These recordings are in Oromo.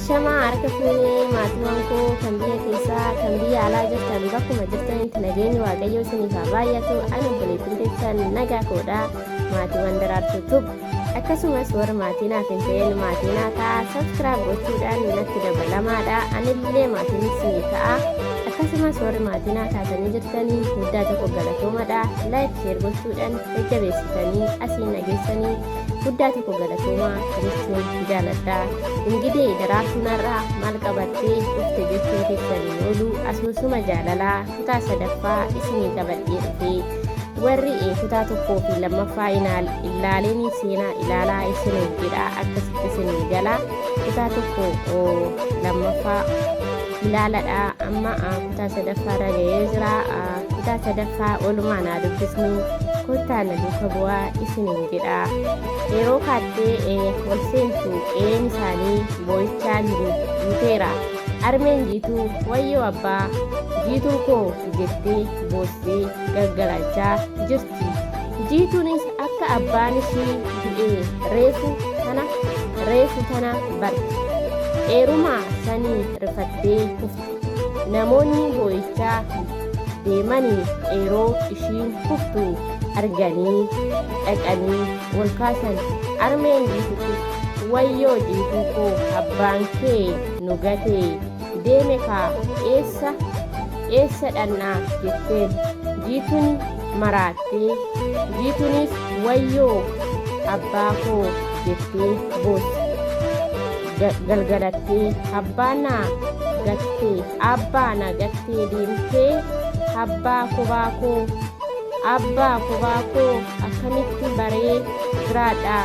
Ashamaa harka fuunee maatiiwwan koo kan biyya keessaa kan biyya alaa jirtan bakkuma jirtanitti nageenyi waaqayyoo isiniif haa baay'atu. Ani obboleettiin teessan nagaa koodha. Maatiiwwan daraartuu tub akkasumas warra maatii naaf hin ta'in maatii naa ta'a sabskiraayib gochuudhaan natti dabalamaadha. Anillee maatiin isinii ta'a. Akkasumas warri maatii naa taatanii jirtanii guddaa tokko galatoomadha. Laayik sheer gochuudhaan jajjabeessitanii asiin nageessanii guddaa tokko galatooma jechuun jaaladha. Ingidee daraartuun har'aa maal qabattee dhufte jechuun keessaniin oolu asoosuma jaalalaa kutaa sadaffaa isinii qabadhee dhufe. Warri kutaa tokkoo fi lammaffaa ilaaleen seenaa ilaalaa isiniif jedha akkasitti isinii gala. Kutaa tokko lammaffaa ilaaladha. Amma kutaa sadaffaarra ga'ee jira. Kutaa sadaffaa oolumaan haa dubbisnu. Kottaan duuka bu'aa isiniin jedha. Yeroo kaattee ol seentu qe'een isaanii boo'ichaan guuteera. Armeen jiituu wayyoo abbaa jiituu koo jettee boossee gaggalachaa jirti. Jiituunis akka abbaan ishii du'ee reefu tana barte. Eerumaa sanii rifattee kufte. Namoonni boo'ichaa deemanii yeroo ishiin kuftu arganii dhaqanii wal kaasan. Armeen jiituutis wayyoo jiituu koo abbaan kee nu gatee deeme kaa eessa dhannaa jetteen. Jiituun maraattee jiituunis wayyoo abbaa koo jettee boosse. Galgalattee abbaa na gattee deemtee abbaa kophaa koo akkamitti baree jiraadha.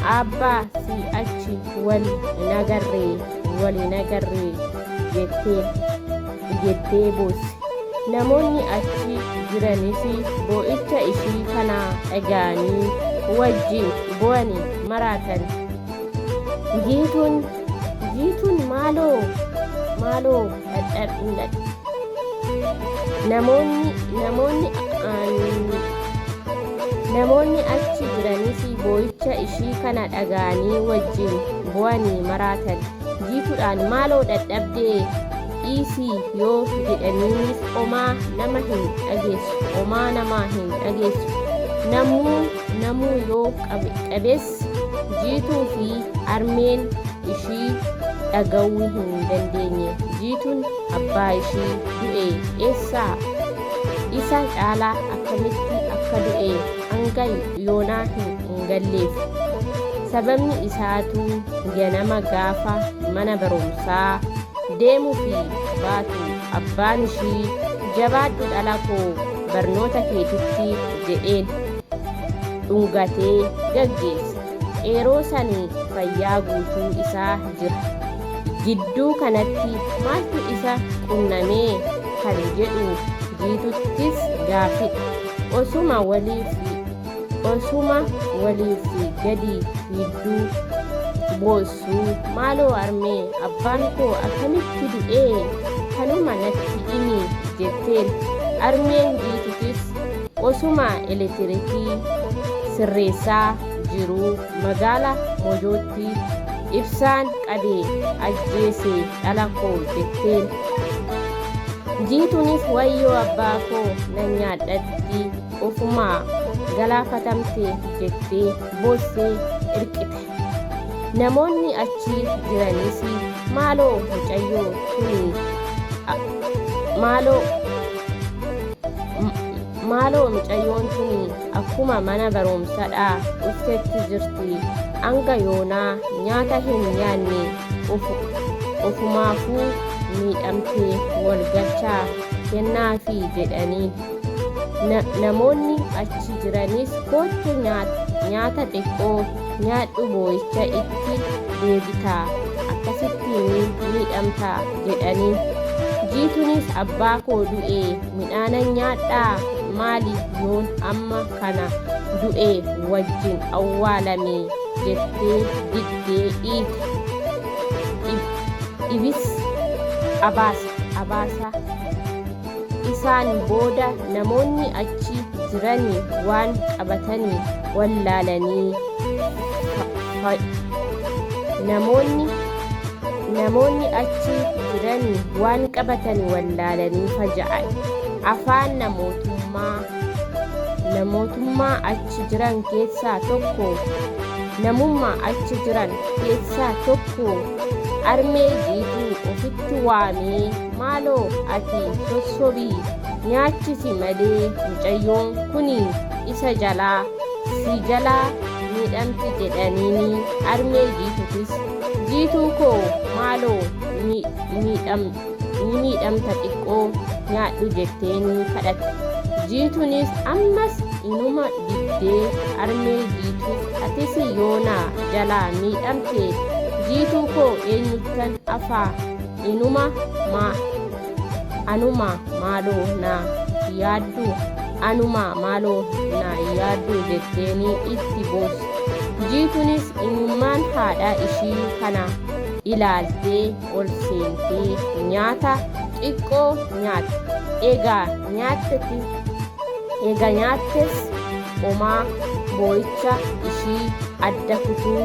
Abbaa si achi wal nagarree jettee boosse. Namoonni achi jiranis boo'icha ishii kana dhaga'anii wajjin boo'anii maraatan. Jiituun maaloo dhadhabna. Namoonni achi jiranis boo'icha ishii kana dhaga'anii wajjin boo'anii maraatan. Jiituudhaan maaloo dhadhabdee dhiisii yoo jedhaniinis homaa nama hin dhageessu. Namuu yoo qabees jiituu fi armeen ishii dhaga'uu hin dandeenye. Jiituun abbaa ishii du'e isa caalaa akkamitti akka du'e hanga yoonaa hin galleef. Sababni isaatu ganama gaafa mana barumsaa deemuu fi baatu abbaan ishii jabaadhu dhala koo barnoota keetitti jedheen dhungatee gaggeesse. Yeroo sanii fayyaa guutuu isaa jira. Gidduu kanatti maaltu isa qunnamee kan jedhu jiituttis gaafidha. Osuma waliif gadi fidduu boossuu maaloo armee abbaan koo akkamitti du'ee kanuma natti himi jetteen. Armeen jiitutis osuma elektiriikii sirreessaa jiru magaalaa Mojootti ibsaan qabee ajjeese dhala koo jetteen. Jiituunis wayyoo abbaa koo nan nyaadhatti ofumaa galaafatamte jettee boossee irqite. Namoonni achi jiranis maaloo mucayyoon tuni akkuma mana barumsaadhaa dhuftetti jirti. Hanga yoonaa nyaata hin nyaanne ofumaafuu miidhamtee walgalchaa kennaafi jedhaniin. Namoonni achi jiranis kottu nyaata xiqqoo nyaadhu boo'icha itti deebitaa akkasitti miidhamtaa jedhaniin. Jiituunis abbaa koo du'ee midhaana nyaadhaa maali yoon amma kana du'ee wajjin awwaalame jettee diddee dhiite. Ibis abaasa. Isaan booda namoonni achi jiranii waan qabatanii wallaalanii namoonni achi jiran waan qabatan wallaalanii faja'an. Afaan namummaa achi jiran keessaa tokko armee jiituu ofitti waamee maaloo ati sossobii nyaachisi malee mucayyoon kuni isa jalaa miidhamti jedhaniini. Armee jiituutis jiituu koo maaloo miidhamta xiqqoo nyaadhu jetteeni kadhatte. Jiituunis ammas inuma diddee armee jiituuf atis yoonaa jalaa miidhamte jiituu koo eenyuttan afaa anuma maaloo na yaaddu jetteeni itti boossi. Jiituunis imimmaan haadhaa ishii kana ilaaltee ol seentee nyaata xiqqoo nyaatte. Egaa nyaattes homaa boo'icha ishii adda kutuu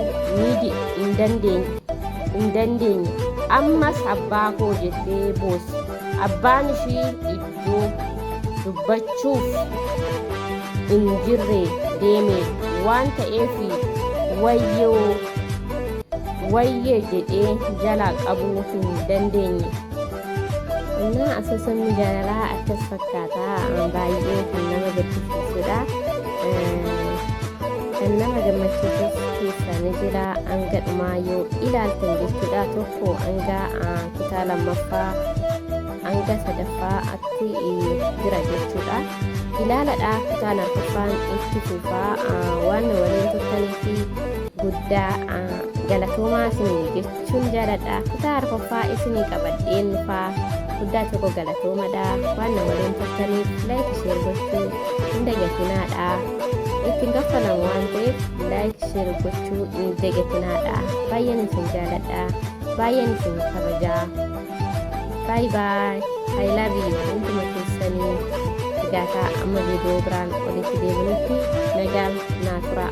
hin dandeenye. Ammas abbaa koo jettee boossi. Abbaan ishii iddoo dubbachuuf hin jirre deeme waan ta'eef wayyee jedhee jala qabuu hin dandeenye. Asoosamni jaalalaa akkas fakkaata. Baay'ee kan nama gaddisiisudha. Kan nama gammachiisus keessaa ni jira. Hanga dhumaa yoo ilaaltan jechuudha. Tokko hanga kutaa lammaffaa hanga sadaffaa atti jira jechuudha. Ilaaladha. Kutaan arfaffaan itti fufaa. Waan waliin turtanii fi guddaa galatoomaa isinii jechuun jaaladha. Kutaa arfaffaa isinii qabadheen dhufaa. Guddaa tokko galatoomadha. Waan waliin turtaniif laayik sheer gochuu hin dagatinaadha. Ittiin gaffalamu waan ta'eef laayik sheer gochuu hin dagatinaadha. Baay'een isin jaaladha. Baay'een isin kabajaa. Bye bye. I love you. Hunduma keessanii gaataa amma viidiyoo biraan olitti deebinutti nagaan naa tura.